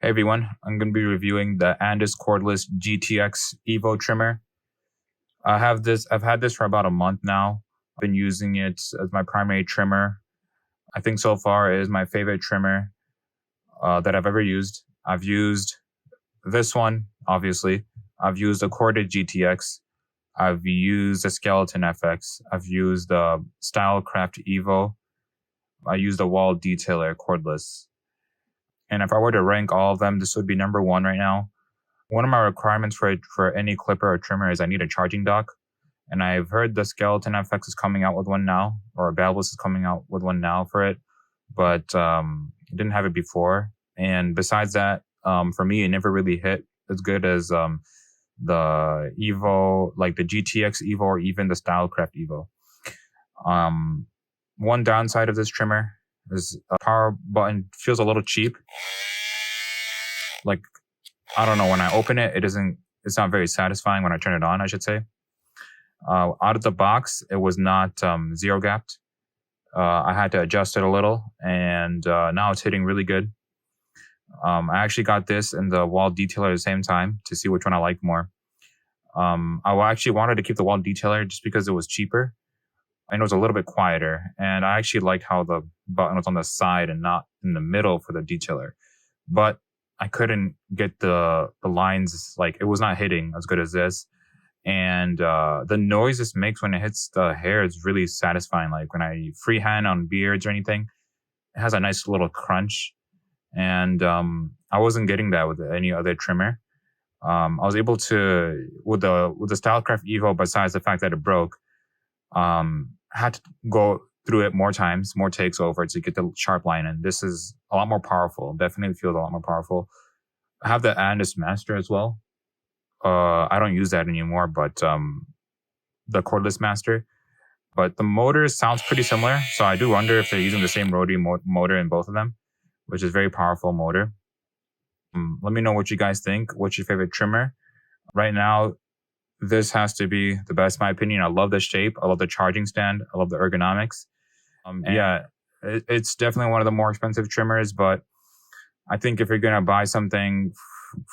Hey everyone, I'm going to be reviewing the Andis Cordless GTX Evo trimmer. I've had this for about a month now. I've been using it as my primary trimmer. I think so far it is my favorite trimmer that I've ever used. I've used this one, obviously. I've used a corded GTX. I've used a Skeleton FX. I've used the Stylecraft Evo. I used a wall detailer cordless. And if I were to rank all of them, this would be number one right now. One of my requirements for any clipper or trimmer is I need a charging dock. And I've heard the Skeleton FX is coming out with one now, or Cordless is coming out with one now for it, but didn't have it before. And besides that, for me, it never really hit as good as the Evo, like the GTX Evo or even the Stylecraft Evo. One downside of this trimmer is a power button feels a little cheap. Like, I don't know, when I open it, it's not very satisfying when I turn it on, I should say. Out of the box, it was not zero gapped. I had to adjust it a little, and now it's hitting really good. I actually got this and the wall detailer at the same time to see which one I liked more. I actually wanted to keep the wall detailer just because it was cheaper and it was a little bit quieter. And I actually liked how the button was on the side and not in the middle for the detailer. But I couldn't get the lines, like it was not hitting as good as this. And the noise this makes when it hits the hair is really satisfying. Like when I freehand on beards or anything, it has a nice little crunch. And I wasn't getting that with any other trimmer. I was able to, with the Stylecraft Evo, besides the fact that it broke, had to go through it more times, more takes over to get the sharp line. And this is a lot more powerful. Definitely feels a lot more powerful. I have the Andis Master as well. I don't use that anymore, but the Cordless Master. But the motor sounds pretty similar. So I do wonder if they're using the same rotary motor in both of them, which is a very powerful motor. Let me know what you guys think. What's your favorite trimmer? Right now, this has to be the best, in my opinion. I love the shape. I love the charging stand. I love the ergonomics. It's definitely one of the more expensive trimmers, but I think if you're going to buy something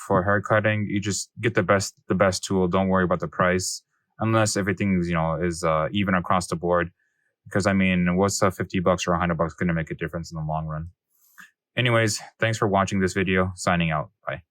for hair cutting, you just get the best tool. Don't worry about the price unless everything is even across the board. Because I mean, what's $50 or $100 going to make a difference in the long run? Anyways, thanks for watching this video. Signing out. Bye.